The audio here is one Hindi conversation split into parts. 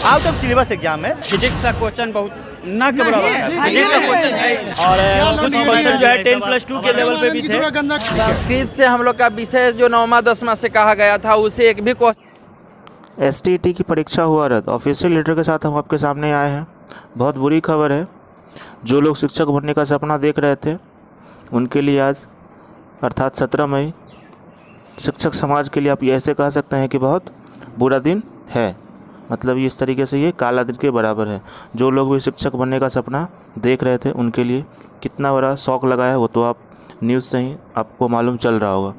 आउट ऑफ सिलेबस एग्जाम है। फिजिक्स का क्वेश्चन बहुत ना के बराबर है, फिजिक्स का क्वेश्चन है। और कुछ क्वेश्चन जो है 10+2 के लेवल पे भी थे। संस्कृत से हम लोग का विषय जो 9वां 10वां से कहा गया था उसे एक भी क्वेश्चन। STET की परीक्षा हुआ रद्द। ऑफिशियल लेटर के साथ हम आपके सामने आए हैं। बहुत बुरी खबर है। जो लोग शिक्षक बनने का सपना देख रहे थे उनके लिए आज अर्थात 17 मई शिक्षक समाज के लिए आप ये ऐसे कह सकते हैं कि बहुत बुरा दिन है। मतलब ये इस तरीके से ये काला दिन के बराबर है। जो लोग भी शिक्षक बनने का सपना देख रहे थे उनके लिए कितना बड़ा शौक लगा है वो तो आप न्यूज़ से ही आपको मालूम चल रहा होगा।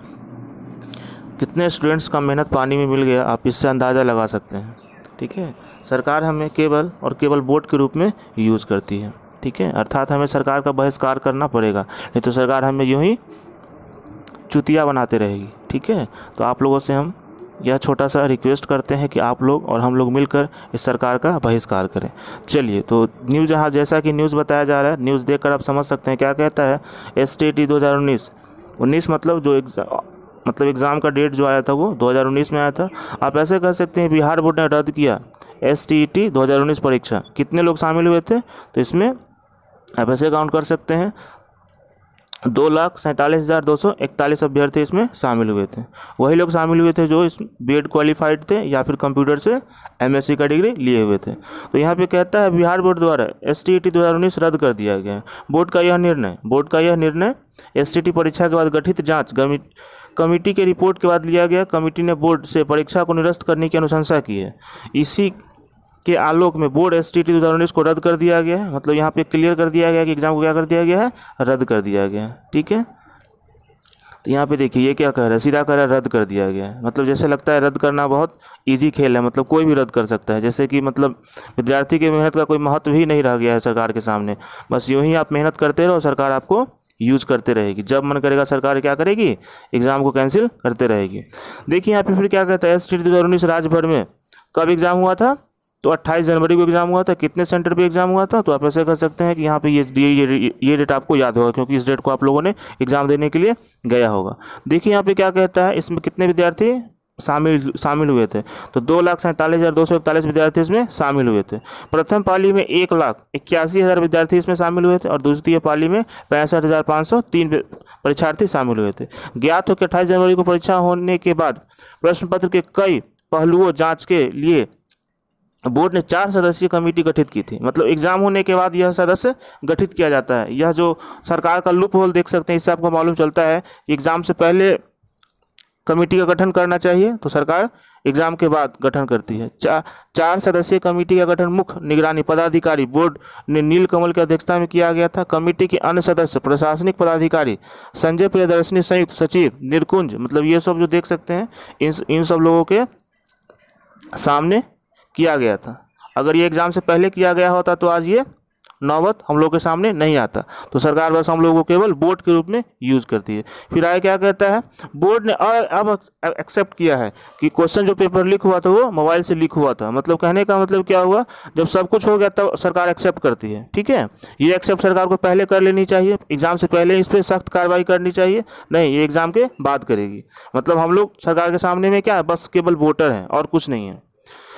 कितने स्टूडेंट्स का मेहनत पानी में मिल गया आप इससे अंदाज़ा लगा सकते हैं। ठीक है, सरकार हमें केवल और केवल वोट के रूप में यूज़ करती है। ठीक है, अर्थात हमें सरकार का बहिष्कार करना पड़ेगा, नहीं तो सरकार हमें यूँ ही चुतिया बनाते रहेगी। ठीक है, तो आप लोगों से हम यह छोटा सा रिक्वेस्ट करते हैं कि आप लोग और हम लोग मिलकर इस सरकार का बहिष्कार करें। चलिए, तो न्यूज़ यहाँ जैसा कि न्यूज़ बताया जा रहा है, न्यूज़ देखकर आप समझ सकते हैं क्या कहता है। STET 2019 मतलब जो एग्ज़ाम का डेट जो आया था वो 2019 में आया था। आप ऐसे कह सकते हैं बिहार बोर्ड ने रद्द किया STET 2019 परीक्षा। कितने लोग शामिल हुए थे, तो इसमें आप ऐसे काउंट कर सकते हैं 2,47,241 अभ्यर्थी इसमें शामिल हुए थे। वही लोग शामिल हुए थे जो इस B.Ed क्वालिफाइड थे या फिर कंप्यूटर से MSc का डिग्री लिए हुए थे। तो यहाँ पे कहता है बिहार बोर्ड द्वारा STET 2019 रद्द कर दिया गया है। बोर्ड का यह निर्णय STET परीक्षा के बाद गठित जांच कमेटी के रिपोर्ट के बाद लिया गया। कमेटी ने बोर्ड से परीक्षा को निरस्त करने की अनुशंसा की है। इसी के आलोक में बोर्ड STET 2019 को रद्द कर दिया गया है। मतलब यहाँ पे क्लियर कर दिया गया कि एग्ज़ाम को क्या कर दिया गया है, रद्द कर दिया गया है। ठीक है, तो यहाँ पे देखिए ये क्या कह रहा है, सीधा कह रहा है रद्द कर दिया गया है। मतलब जैसे लगता है रद्द करना बहुत इजी खेल है, मतलब कोई भी रद्द कर सकता है। जैसे कि मतलब विद्यार्थी की मेहनत का कोई महत्व ही नहीं रह गया है सरकार के सामने। बस यूँ ही आप मेहनत करते रहो, सरकार आपको यूज़ करते रहेगी। जब मन करेगा सरकार क्या करेगी, एग्ज़ाम को कैंसिल करते रहेगी। देखिए यहाँ पे फिर क्या कहता है, STET 2019 राज्य भर में कब एग्ज़ाम हुआ था, तो 28 जनवरी को एग्ज़ाम हुआ था। कितने सेंटर पे एग्ज़ाम हुआ था, तो आप ऐसे कर सकते हैं कि यहाँ पे ये डेट आपको याद होगा क्योंकि इस डेट को आप लोगों ने एग्ज़ाम देने के लिए गया होगा। देखिए यहाँ पे क्या कहता है, इसमें कितने विद्यार्थी शामिल हुए थे, तो 2,47,241 विद्यार्थी इसमें शामिल हुए थे। प्रथम पाली में 1,81,000 विद्यार्थी इसमें शामिल हुए थे और द्वितीय पाली में 65,503 परीक्षार्थी शामिल हुए थे। ज्ञात हो कि 28 जनवरी को परीक्षा होने के बाद प्रश्न पत्र के कई पहलुओं जाँच के लिए बोर्ड ने 4 सदस्यीय कमेटी गठित की थी। मतलब एग्ज़ाम होने के बाद यह सदस्य गठित किया जाता है। यह जो सरकार का लूप होल देख सकते हैं, इससे आपको मालूम चलता है कि एग्ज़ाम से पहले कमेटी का गठन करना चाहिए तो सरकार एग्ज़ाम के बाद गठन करती है। 4 सदस्यीय कमेटी का गठन मुख्य निगरानी पदाधिकारी बोर्ड ने नीलकमल की अध्यक्षता में किया गया था। कमेटी के अन्य सदस्य प्रशासनिक पदाधिकारी संजय प्रियदर्शनी, संयुक्त सचिव निरकुंज, मतलब ये सब जो देख सकते हैं इन सब लोगों के सामने किया गया था। अगर ये एग्ज़ाम से पहले किया गया होता तो आज ये नौबत हम लोग के सामने नहीं आता। तो सरकार बस हम लोगों को केवल बोर्ड के रूप में यूज़ करती है। फिर आगे क्या कहता है, बोर्ड ने अब एक्सेप्ट किया है कि क्वेश्चन जो पेपर लीक हुआ था वो मोबाइल से लीक हुआ था। मतलब कहने का मतलब क्या हुआ, जब सब कुछ हो गया तब सरकार एक्सेप्ट करती है। ठीक है, ये एक्सेप्ट सरकार को पहले कर लेनी चाहिए, एग्ज़ाम से पहले इस पर सख्त कार्रवाई करनी चाहिए। नहीं, ये एग्ज़ाम के बाद करेगी। मतलब हम लोग सरकार के सामने में क्या है, बस केवल वोटर हैं और कुछ नहीं है।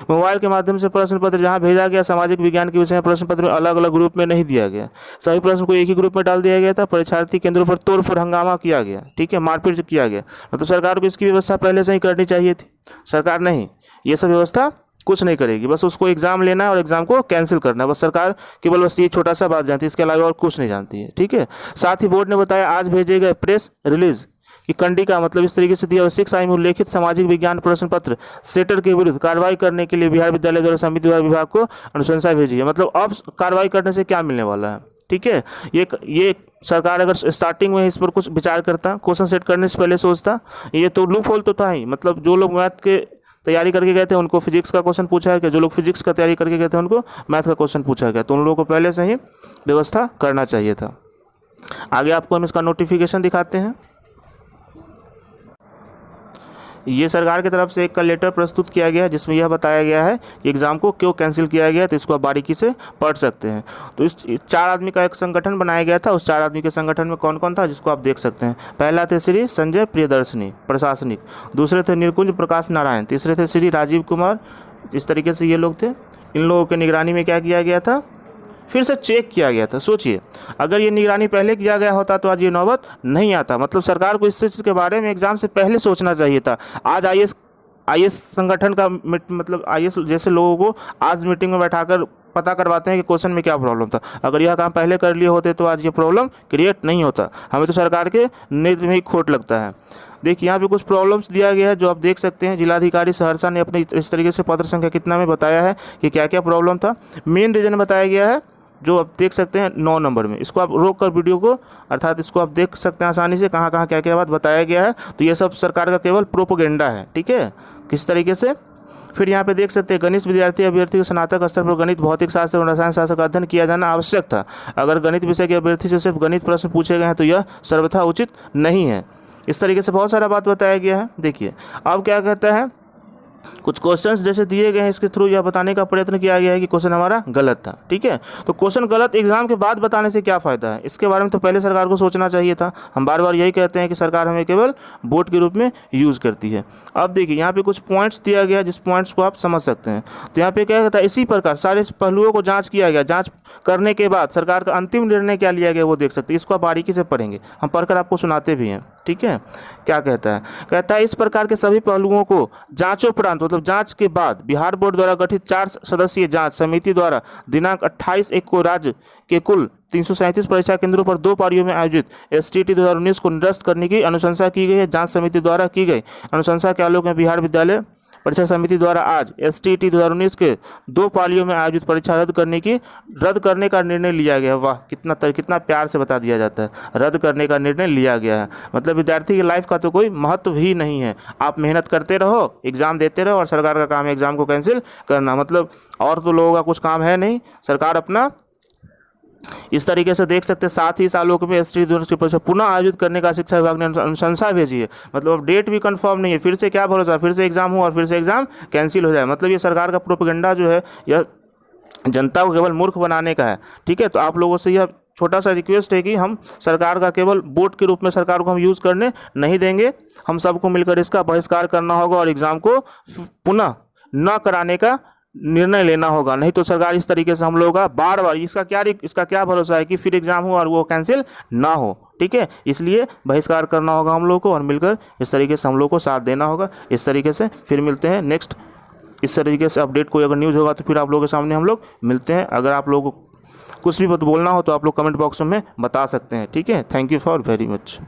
मोबाइल के माध्यम से प्रश्न पत्र जहां भेजा गया, सामाजिक विज्ञान के विषय में प्रश्न पत्र में अलग अलग ग्रुप में नहीं दिया गया। सभी प्रश्न को एक ही ग्रुप में डाल दिया गया था। परीक्षार्थी केंद्रों पर तोड़फोड़ हंगामा किया गया। ठीक है, मारपीट किया गया। मतलब सरकार को इसकी व्यवस्था पहले से ही करनी चाहिए थी। सरकार नहीं, ये सब व्यवस्था कुछ नहीं करेगी। बस उसको एग्ज़ाम लेना है और एग्ज़ाम को कैंसिल करना है। बस सरकार केवल बस ये छोटा सा बात जानती है, इसके अलावा और कुछ नहीं जानती है। ठीक है, साथ ही बोर्ड ने बताया आज भेजे गए प्रेस रिलीज कि कंडिका मतलब इस तरीके से दिया 6 में उल्लेखित सामाजिक विज्ञान प्रश्न पत्र सेटर के विरुद्ध कार्रवाई करने के लिए बिहार विद्यालय द्वारा समिति द्वारा विभाग को अनुशंसा भेजी है। मतलब अब कार्रवाई करने से क्या मिलने वाला है। ठीक है, ये सरकार अगर स्टार्टिंग में इस पर कुछ विचार करता, क्वेश्चन सेट करने से पहले सोचता, ये तो लूप होल तो था ही। मतलब जो लोग मैथ के तैयारी करके गए थे उनको फिजिक्स का क्वेश्चन पूछा गया, जो लोग फिजिक्स का तैयारी करके गए थे उनको मैथ का क्वेश्चन पूछा गया। तो उन लोगों को पहले से ही व्यवस्था करना चाहिए था। आगे आपको हम इसका नोटिफिकेशन दिखाते हैं। ये सरकार की तरफ से एक लेटर प्रस्तुत किया गया है जिसमें यह बताया गया है कि एग्ज़ाम को क्यों कैंसिल किया गया, तो इसको आप बारीकी से पढ़ सकते हैं। तो इस 4 आदमी का एक संगठन बनाया गया था। उस 4 आदमी के संगठन में कौन कौन था जिसको आप देख सकते हैं। पहला थे श्री संजय प्रियदर्शनी प्रशासनिक, दूसरे थे निरकुंज प्रकाश नारायण, तीसरे थे श्री राजीव कुमार, इस तरीके से ये लोग थे। इन लोगों की निगरानी में क्या किया गया था, फिर से चेक किया गया था। सोचिए, अगर ये निगरानी पहले किया गया होता तो आज ये नौबत नहीं आता। मतलब सरकार को इस चीज़ के बारे में एग्ज़ाम से पहले सोचना चाहिए था। आज आईएएस संगठन का मतलब आईएएस जैसे लोगों को आज मीटिंग में बैठाकर पता करवाते हैं कि क्वेश्चन में क्या प्रॉब्लम था। अगर यह काम पहले कर लिए होते तो आज ये प्रॉब्लम क्रिएट नहीं होता। हमें तो सरकार के नेतृत्व में ही खोट लगता है। देखिए यहाँ पे कुछ प्रॉब्लम्स दिया गया है जो आप देख सकते हैं। जिलाधिकारी सहरसा ने अपने इस तरीके से पत्र संख्या कितना में बताया है कि क्या क्या प्रॉब्लम था। मेन रीजन बताया गया है जो आप देख सकते हैं 9 नंबर में। इसको आप रोक कर वीडियो को अर्थात इसको आप देख सकते हैं आसानी से कहाँ कहाँ क्या क्या बात बताया गया है। तो ये सब सरकार का केवल प्रोपोगेंडा है, ठीक है, किस तरीके से। फिर यहाँ पे देख सकते हैं गणित विद्यार्थी अभ्यर्थी को स्नातक स्तर पर गणित, भौतिक शास्त्र और रसायन शास्त्र का अध्ययन किया जाना आवश्यक था। अगर गणित विषय के अभ्यर्थी से सिर्फ गणित प्रश्न पूछे गए हैं तो यह सर्वथा उचित नहीं है। इस तरीके से बहुत सारा बात बताया गया है। देखिए अब क्या कहता है, कुछ क्वेश्चंस जैसे दिए गए हैं इसके थ्रू यह बताने का प्रयत्न किया गया है कि क्वेश्चन हमारा गलत था, ठीक है। तो क्वेश्चन गलत एग्जाम के बाद बताने से क्या फ़ायदा है, इसके बारे में तो पहले सरकार को सोचना चाहिए था। हम बार बार यही कहते हैं कि सरकार हमें केवल वोट के रूप में यूज़ करती है। अब देखिए यहाँ पे कुछ पॉइंट्स दिया गया जिस पॉइंट्स को आप समझ सकते हैं। तो यहाँ पे क्या कहता है, इसी प्रकार सारे पहलुओं को जाँच किया गया। जाँच करने के बाद सरकार का अंतिम निर्णय क्या लिया गया वो देख सकते हैं। इसको आप बारीकी से पढ़ेंगे, हम पढ़कर आपको सुनाते भी हैं, ठीक है। क्या कहता है, कहता है इस प्रकार के सभी पहलुओं को जांचोपरांत मतलब जांच के बाद बिहार बोर्ड द्वारा गठित 4 सदस्यीय जांच समिति द्वारा दिनांक 28/1 को राज्य के कुल 337 परीक्षा केंद्रों पर 2 पारियों में आयोजित STT 2019 को निरस्त करने की अनुशंसा की गई है। जांच समिति द्वारा की गई अनुशंसा के आलोक में बिहार विद्यालय परीक्षा समिति द्वारा आज STT 2019 के 2 पालियों में आयोजित परीक्षा रद्द करने का निर्णय लिया गया। वाह, कितना प्यार से बता दिया जाता है, रद्द करने का निर्णय लिया गया है। मतलब विद्यार्थी की लाइफ का तो कोई महत्व ही नहीं है। आप मेहनत करते रहो, एग्ज़ाम देते रहो, और सरकार का काम है एग्ज़ाम को कैंसिल करना। मतलब और तो लोगों का कुछ काम है नहीं, सरकार अपना इस तरीके से देख सकते हैं। साथ ही इस आलोक में STT 2019 की परीक्षा पुनः आयोजित करने का शिक्षा विभाग ने अनुशंसा भेजी है। मतलब अब डेट भी कंफर्म नहीं है, फिर से क्या भरोसा, फिर से एग्जाम हो और फिर से एग्जाम कैंसिल हो जाए। मतलब ये सरकार का प्रोपेगेंडा जो है यह जनता को केवल मूर्ख बनाने का है, ठीक है। तो आप लोगों से यह छोटा सा रिक्वेस्ट है कि हम सरकार का केवल वोट के रूप में सरकार को हम यूज़ करने नहीं देंगे। हम सबको मिलकर इसका बहिष्कार करना होगा और एग्ज़ाम को पुनः न कराने का निर्णय लेना होगा। नहीं तो सरकार इस तरीके से हम लोगों का बार बार इसका क्या भरोसा है कि फिर एग्जाम हो और वो कैंसिल ना हो, ठीक है। इसलिए बहिष्कार करना होगा हम लोगों को और मिलकर इस तरीके से हम लोग को साथ देना होगा। इस तरीके से फिर मिलते हैं नेक्स्ट इस तरीके से अपडेट कोई अगर न्यूज़ होगा तो फिर आप लोगों के सामने हम लोग मिलते हैं। अगर आप लोगों को कुछ भी बोलना हो तो आप लोग कमेंट बॉक्स में बता सकते हैं, ठीक है। Thank you for very much.